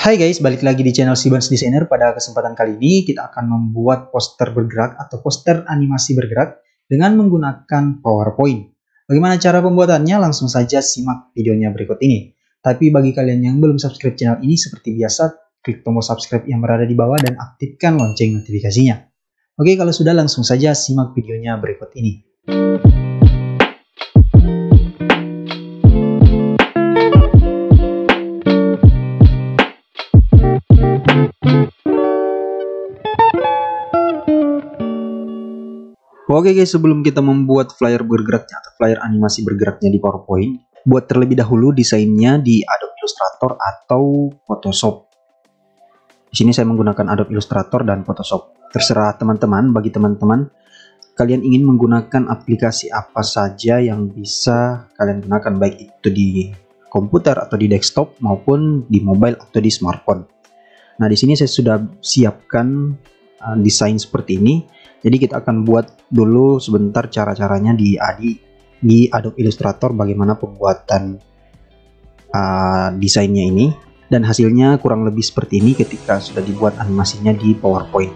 Hai guys, balik lagi di channel Sibans Designer. Pada kesempatan kali ini kita akan membuat poster bergerak atau poster animasi bergerak dengan menggunakan PowerPoint. Bagaimana cara pembuatannya? Langsung saja simak videonya berikut ini. Tapi bagi kalian yang belum subscribe channel ini, seperti biasa, klik tombol subscribe yang berada di bawah dan aktifkan lonceng notifikasinya. Oke, kalau sudah langsung saja simak videonya berikut ini. Oke guys, sebelum kita membuat flyer bergeraknya atau flyer animasi bergeraknya di PowerPoint, buat terlebih dahulu desainnya di Adobe Illustrator atau Photoshop. Di sini saya menggunakan Adobe Illustrator dan Photoshop. Terserah teman-teman, bagi teman-teman, kalian ingin menggunakan aplikasi apa saja yang bisa kalian gunakan, baik itu di komputer atau di desktop maupun di mobile atau di smartphone. Nah, di sini saya sudah siapkan desain seperti ini. Jadi kita akan buat dulu sebentar cara-caranya di Adobe Illustrator, bagaimana pembuatan desainnya ini, dan hasilnya kurang lebih seperti ini ketika sudah dibuat animasinya di PowerPoint.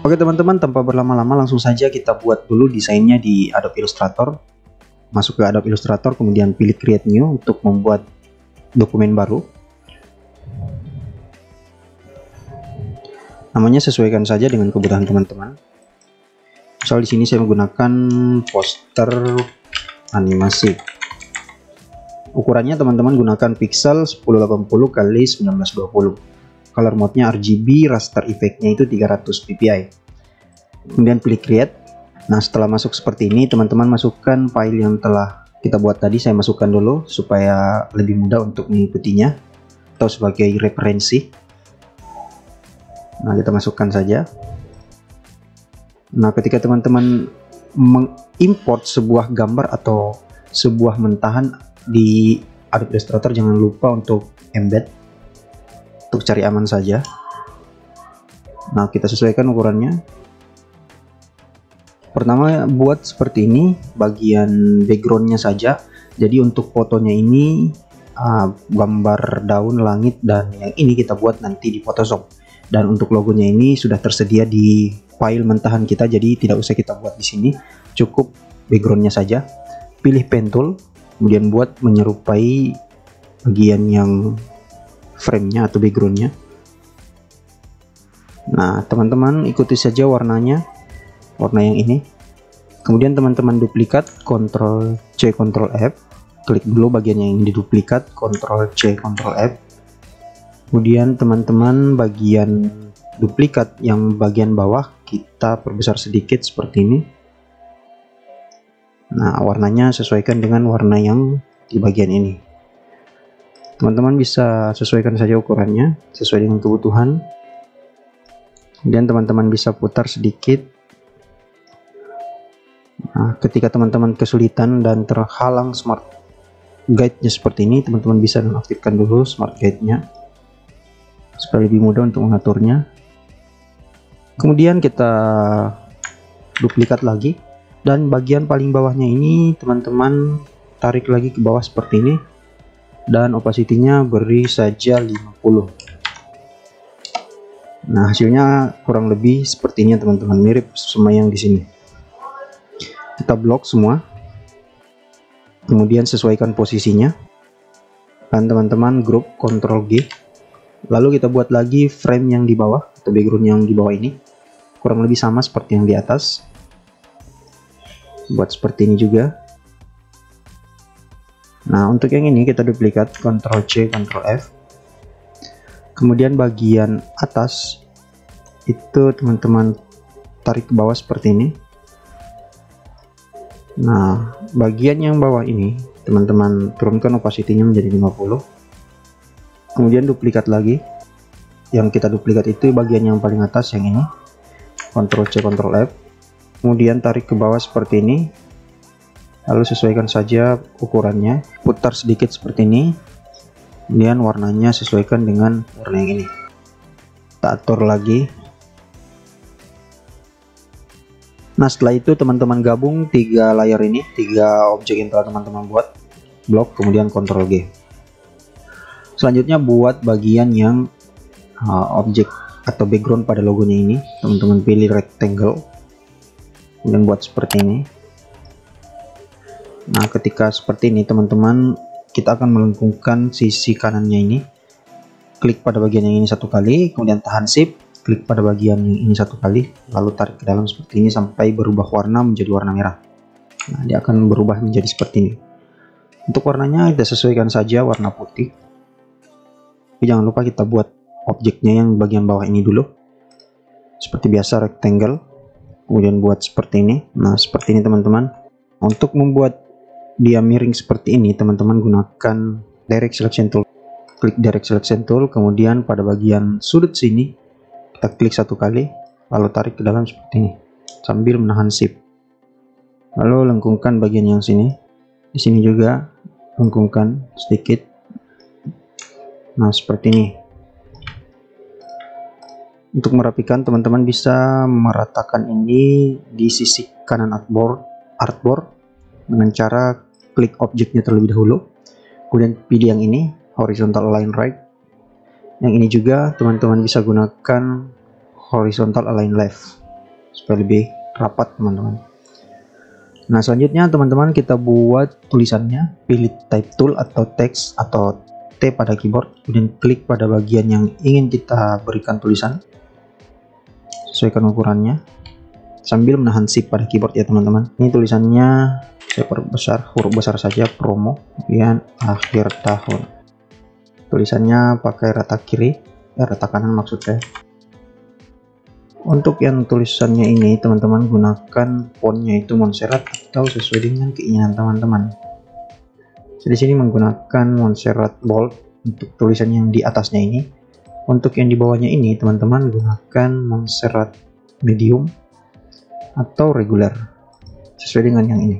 Oke teman-teman, tanpa berlama-lama langsung saja kita buat dulu desainnya di Adobe Illustrator. Masuk ke Adobe Illustrator, kemudian pilih Create New untuk membuat dokumen baru. Namanya sesuaikan saja dengan kebutuhan teman-teman. Misal di sini saya menggunakan poster animasi. Ukurannya teman-teman gunakan pixel 1080 x 1920. Color mode-nya RGB, raster efeknya itu 300 ppi. Kemudian pilih Create. Nah, setelah masuk seperti ini, teman-teman masukkan file yang telah kita buat tadi. Saya masukkan dulu supaya lebih mudah untuk mengikutinya atau sebagai referensi. Nah, kita masukkan saja. Nah, ketika teman-teman mengimport sebuah gambar atau sebuah mentahan di Adobe Illustrator, jangan lupa untuk embed, untuk cari aman saja. Nah, kita sesuaikan ukurannya. Pertama, buat seperti ini bagian backgroundnya saja. Jadi untuk fotonya ini gambar daun, langit, dan yang ini kita buat nanti di Photoshop. Dan untuk logonya ini sudah tersedia di file mentahan kita, jadi tidak usah kita buat di sini, cukup backgroundnya saja. Pilih pen tool, kemudian buat menyerupai bagian yang frame-nya atau backgroundnya. Nah, teman-teman ikuti saja warnanya, warna yang ini. Kemudian teman-teman duplikat, Ctrl C Ctrl F, klik dulu bagian yang diduplikat, Ctrl C Ctrl F. Kemudian teman-teman bagian duplikat yang bagian bawah kita perbesar sedikit seperti ini. Nah, warnanya sesuaikan dengan warna yang di bagian ini. Teman-teman bisa sesuaikan saja ukurannya sesuai dengan kebutuhan. Kemudian teman-teman bisa putar sedikit. Nah, ketika teman-teman kesulitan dan terhalang smart guide-nya seperti ini, teman-teman bisa nonaktifkan dulu smart guide-nya supaya lebih mudah untuk mengaturnya. Kemudian kita duplikat lagi, dan bagian paling bawahnya ini teman-teman tarik lagi ke bawah seperti ini, dan opacity-nya beri saja 50. Nah, hasilnya kurang lebih seperti ini teman-teman, mirip sama yang di sini. Kita blok semua, kemudian sesuaikan posisinya, dan teman-teman grup Ctrl G. Lalu kita buat lagi frame yang di bawah atau background yang di bawah ini, kurang lebih sama seperti yang di atas. Buat seperti ini juga. Nah, untuk yang ini kita duplikat, Ctrl C Ctrl F. Kemudian bagian atas itu teman-teman tarik ke bawah seperti ini. Nah, bagian yang bawah ini teman-teman turunkan opacity-nya menjadi 50. Kemudian duplikat lagi. Yang kita duplikat itu bagian yang paling atas yang ini. Ctrl C Ctrl F. Kemudian tarik ke bawah seperti ini. Lalu sesuaikan saja ukurannya. Putar sedikit seperti ini. Kemudian warnanya sesuaikan dengan warna yang ini. Kita atur lagi. Nah, setelah itu teman-teman gabung 3 layer ini, 3 objek yang telah teman-teman buat, blok, kemudian Ctrl G. Selanjutnya buat bagian yang objek atau background pada logonya ini, teman-teman pilih rectangle, kemudian buat seperti ini. Nah, ketika seperti ini teman-teman, kita akan melengkungkan sisi kanannya ini. Klik pada bagian yang ini 1 kali, kemudian tahan shift, klik pada bagian yang ini 1 kali, lalu tarik ke dalam seperti ini sampai berubah warna menjadi warna merah. Nah, dia akan berubah menjadi seperti ini. Untuk warnanya kita sesuaikan saja warna putih. Tapi jangan lupa kita buat objeknya yang bagian bawah ini dulu. Seperti biasa rectangle, kemudian buat seperti ini. Nah, seperti ini teman-teman. Untuk membuat dia miring seperti ini, teman-teman gunakan direct selection tool. Klik direct selection tool, kemudian pada bagian sudut sini kita klik 1 kali, lalu tarik ke dalam seperti ini sambil menahan shift. Lalu lengkungkan bagian yang sini. Di sini juga lengkungkan sedikit. Nah, seperti ini. Untuk merapikan, teman-teman bisa meratakan ini di sisi kanan artboard dengan cara klik objeknya terlebih dahulu, kemudian pilih yang ini, horizontal align right. Yang ini juga teman-teman bisa gunakan horizontal align left supaya lebih rapat, teman-teman. Nah, selanjutnya teman-teman kita buat tulisannya. Pilih type tool atau text atau T pada keyboard, kemudian klik pada bagian yang ingin kita berikan tulisan, sesuaikan ukurannya sambil menahan shift pada keyboard ya teman-teman. Ini tulisannya saya perbesar, huruf besar saja, promo, kemudian akhir tahun. Tulisannya pakai rata kiri, rata kanan maksud saya. Untuk yang tulisannya ini teman-teman gunakan fontnya itu Montserrat atau sesuai dengan keinginan teman-teman. Di sini menggunakan Montserrat bold untuk tulisan yang di atasnya ini. Untuk yang di bawahnya ini teman-teman gunakan Montserrat medium atau regular sesuai dengan yang ini.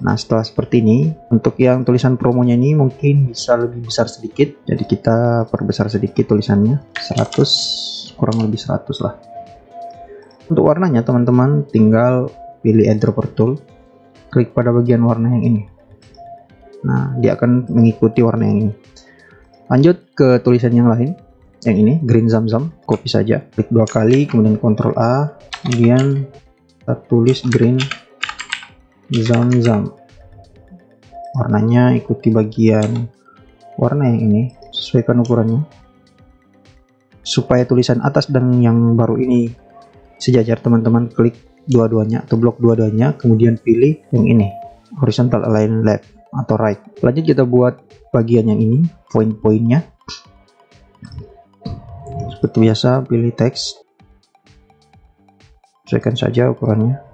Nah, setelah seperti ini, untuk yang tulisan promonya ini mungkin bisa lebih besar sedikit, jadi kita perbesar sedikit tulisannya 100, kurang lebih 100 lah. Untuk warnanya teman-teman tinggal pilih eyedropper tool, klik pada bagian warna yang ini. Nah, dia akan mengikuti warna yang ini. Lanjut ke tulisan yang lain, yang ini green zamzam, copy saja, klik 2 kali, kemudian Ctrl A, kemudian kita tulis green zamzam. Warnanya ikuti bagian warna yang ini, sesuaikan ukurannya supaya tulisan atas dan yang baru ini sejajar. Teman-teman klik dua-duanya atau blok dua-duanya, kemudian pilih yang ini horizontal align left atau right. Lanjut kita buat bagian yang ini, poin-poinnya. Seperti biasa pilih teks, sesuaikan saja ukurannya.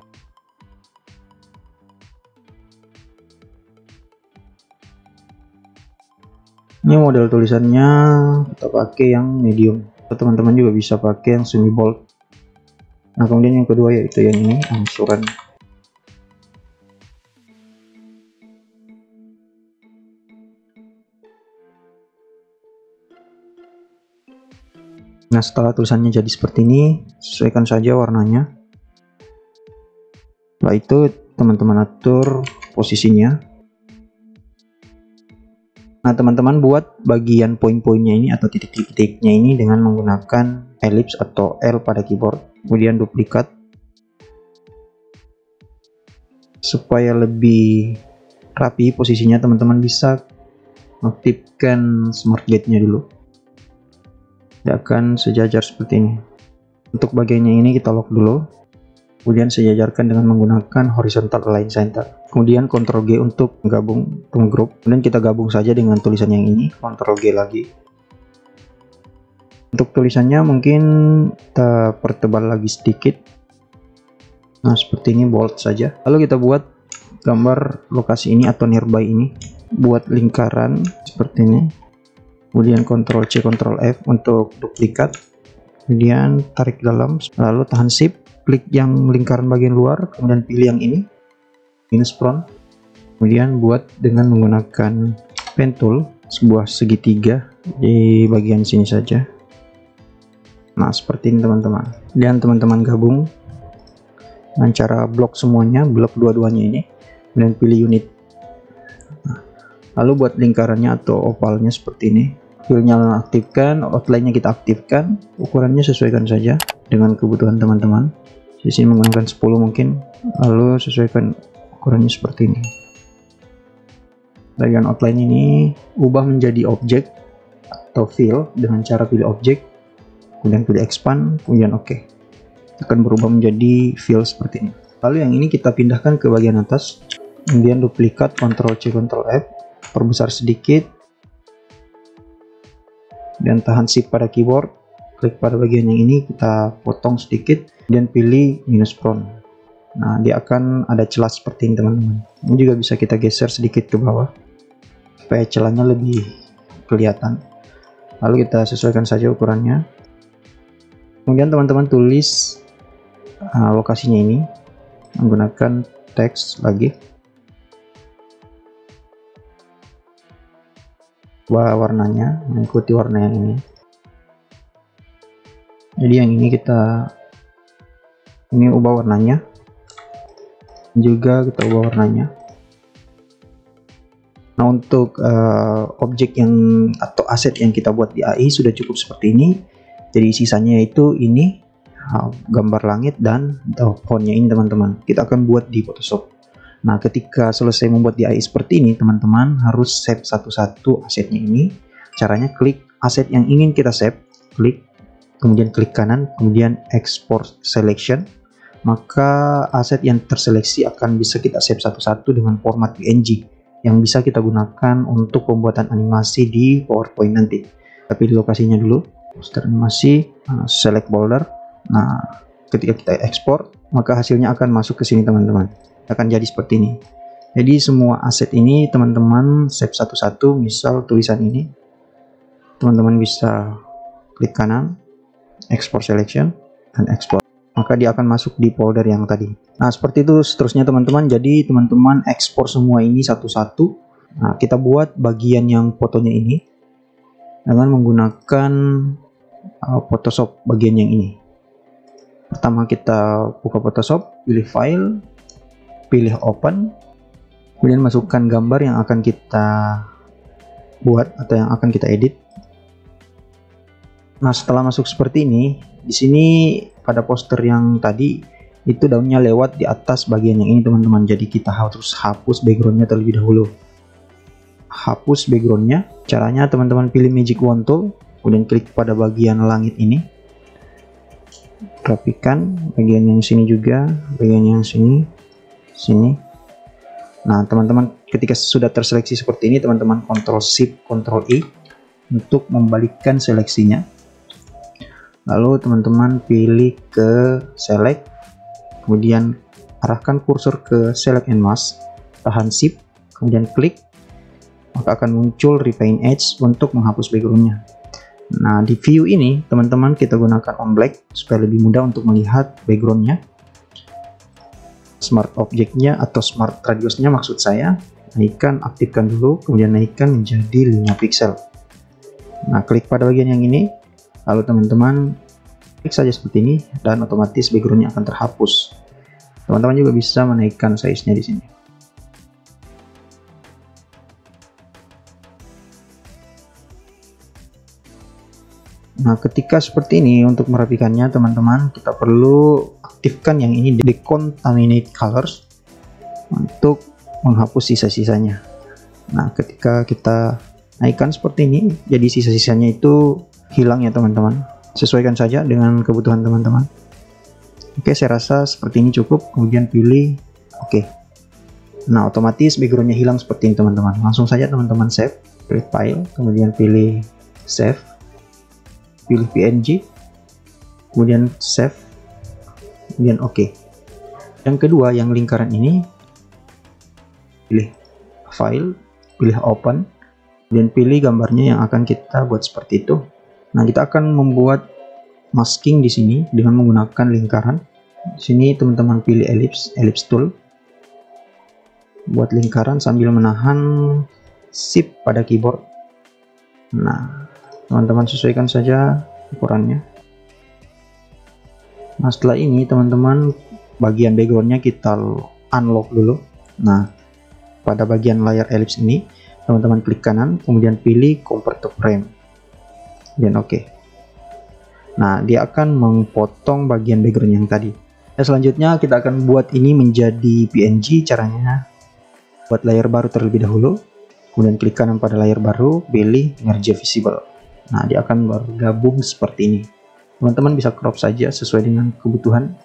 Ini model tulisannya kita pakai yang medium, teman-teman juga bisa pakai yang semi bold. Nah, kemudian yang kedua yaitu yang ini, angsuran. Nah, setelah tulisannya jadi seperti ini, sesuaikan saja warnanya. Setelah itu teman-teman atur posisinya. Nah, teman-teman buat bagian poin-poinnya ini atau titik-titiknya ini dengan menggunakan ellipse atau L pada keyboard, kemudian duplikat supaya lebih rapi posisinya. Teman-teman bisa aktifkan smart gate-nya dulu, dia akan sejajar seperti ini. Untuk bagiannya ini kita lock dulu, kemudian sejajarkan dengan menggunakan horizontal align center, kemudian Ctrl G untuk menggabung grup, kemudian kita gabung saja dengan tulisan yang ini, Ctrl G lagi. Untuk tulisannya mungkin kita pertebal lagi sedikit. Nah, seperti ini, bold saja. Lalu kita buat gambar lokasi ini atau nearby ini, buat lingkaran seperti ini, kemudian Ctrl C Ctrl F untuk duplikat, kemudian tarik ke dalam, lalu tahan shift, klik yang lingkaran bagian luar, kemudian pilih yang ini, minus front, kemudian buat dengan menggunakan pen tool sebuah segitiga di bagian sini saja. Nah, seperti ini teman-teman. Dan teman-teman gabung dengan cara blok semuanya, blok dua-duanya ini, dan pilih unit. Nah, lalu buat lingkarannya atau ovalnya seperti ini, fill-nya aktifkan, outline-nya kita aktifkan, ukurannya sesuaikan saja dengan kebutuhan teman-teman. Di sini menggunakan 10 mungkin, lalu sesuaikan ukurannya seperti ini. Bagian outline ini ubah menjadi objek atau fill dengan cara pilih objek, kemudian pilih expand, kemudian oke. Akan berubah menjadi fill seperti ini. Lalu yang ini kita pindahkan ke bagian atas, kemudian duplikat, Ctrl C Ctrl F, perbesar sedikit, dan tahan shift pada keyboard, klik pada bagian yang ini, kita potong sedikit, kemudian pilih minus front. Nah, dia akan ada celah seperti ini teman-teman. Ini juga bisa kita geser sedikit ke bawah supaya celahnya lebih kelihatan. Lalu kita sesuaikan saja ukurannya. Kemudian teman-teman tulis lokasinya ini menggunakan teks lagi. Ubah warnanya mengikuti warna yang ini. Jadi yang ini ini ubah warnanya, juga kita ubah warnanya. Nah, untuk objek yang atau aset yang kita buat di AI sudah cukup seperti ini. Jadi sisanya itu ini gambar langit dan fontnya ini teman-teman. Kita akan buat di Photoshop. Nah, ketika selesai membuat di AI seperti ini, teman-teman harus save satu-satu asetnya ini. Caranya klik aset yang ingin kita save, klik, kemudian klik kanan, kemudian export selection. Maka aset yang terseleksi akan bisa kita save satu-satu dengan format PNG yang bisa kita gunakan untuk pembuatan animasi di PowerPoint nanti. Tapi di lokasinya dulu, poster animasi, select folder. Nah, ketika kita ekspor, maka hasilnya akan masuk ke sini teman-teman. Akan jadi seperti ini. Jadi semua aset ini teman-teman save satu-satu. Misal tulisan ini, teman-teman bisa klik kanan, export selection, dan export. Maka dia akan masuk di folder yang tadi. Nah, seperti itu seterusnya teman-teman. Jadi teman-teman ekspor semua ini satu-satu. Nah, kita buat bagian yang fotonya ini dengan menggunakan Photoshop bagian yang ini. Pertama kita buka Photoshop, pilih file, pilih open, kemudian masukkan gambar yang akan kita buat atau yang akan kita edit. Nah, setelah masuk seperti ini, di sini pada poster yang tadi itu daunnya lewat di atas bagian yang ini teman-teman. Jadi kita harus hapus backgroundnya terlebih dahulu. Hapus backgroundnya. Caranya teman-teman pilih magic wand tool, kemudian klik pada bagian langit ini. Rapikan bagian yang sini juga, bagian yang sini, sini. Nah, teman-teman ketika sudah terseleksi seperti ini, teman-teman Ctrl Shift Ctrl I untuk membalikkan seleksinya. Lalu teman-teman pilih ke select, kemudian arahkan kursor ke select and mask, tahan shift, kemudian klik, maka akan muncul refine edge untuk menghapus backgroundnya. Nah, di view ini teman-teman kita gunakan on black supaya lebih mudah untuk melihat backgroundnya. Smart objeknya atau smart radiusnya maksud saya, naikkan, aktifkan dulu, kemudian naikkan menjadi 5 pixel. Nah, klik pada bagian yang ini. Lalu teman-teman klik saja seperti ini dan otomatis backgroundnya akan terhapus. Teman-teman juga bisa menaikkan size-nya di sini. Nah, ketika seperti ini untuk merapikannya teman-teman, kita perlu aktifkan yang ini decontaminate colors untuk menghapus sisa-sisanya. Nah, ketika kita naikkan seperti ini, jadi sisa-sisanya itu hilang ya teman-teman. Sesuaikan saja dengan kebutuhan teman-teman. Oke, saya rasa seperti ini cukup. Kemudian pilih oke. Nah, otomatis backgroundnya hilang seperti ini teman-teman. Langsung saja teman-teman save, pilih file, kemudian pilih save, pilih PNG, kemudian save, kemudian oke. Yang kedua, yang lingkaran ini, pilih file, pilih open, dan pilih gambarnya yang akan kita buat seperti itu. Nah, kita akan membuat masking di sini dengan menggunakan lingkaran. Di sini teman-teman pilih ellipse tool. Buat lingkaran sambil menahan shift pada keyboard. Nah, teman-teman sesuaikan saja ukurannya. Nah, setelah ini teman-teman bagian backgroundnya kita unlock dulu. Nah, pada bagian layar elips ini teman-teman klik kanan, kemudian pilih convert to frame, dan oke. Nah, dia akan memotong bagian background yang tadi. Nah, selanjutnya kita akan buat ini menjadi PNG. Caranya buat layar baru terlebih dahulu, kemudian klik kanan pada layar baru, pilih merge visible. Nah, dia akan bergabung seperti ini. Teman-teman bisa crop saja sesuai dengan kebutuhan.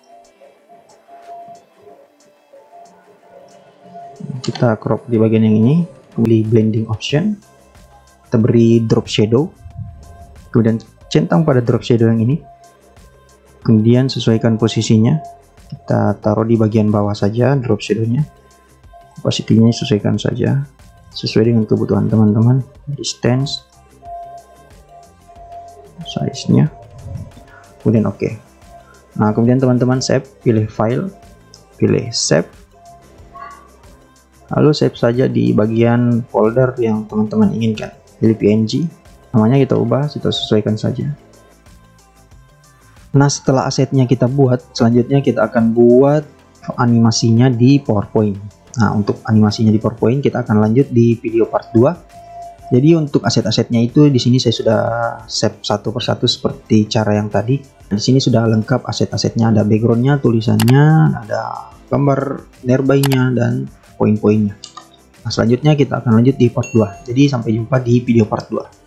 Kita crop di bagian yang ini, pilih blending option, kita beri drop shadow, kemudian centang pada drop shadow yang ini, kemudian sesuaikan posisinya, kita taruh di bagian bawah saja drop shadow-nya, opacity-nya sesuaikan saja sesuai dengan kebutuhan teman-teman, distance, size-nya, kemudian oke. Nah, kemudian teman-teman save, pilih file, pilih save, lalu save saja di bagian folder yang teman-teman inginkan. Pilih PNG, namanya kita ubah, kita sesuaikan saja. Nah, setelah asetnya kita buat, selanjutnya kita akan buat animasinya di PowerPoint. Nah, untuk animasinya di PowerPoint kita akan lanjut di video part 2. Jadi untuk aset-asetnya itu di sini saya sudah save satu persatu seperti cara yang tadi. Di sini sudah lengkap aset-asetnya, ada backgroundnya, tulisannya, ada gambar nearby-nya dan poin-poinnya. Nah, selanjutnya kita akan lanjut di part 2. Jadi sampai jumpa di video part 2.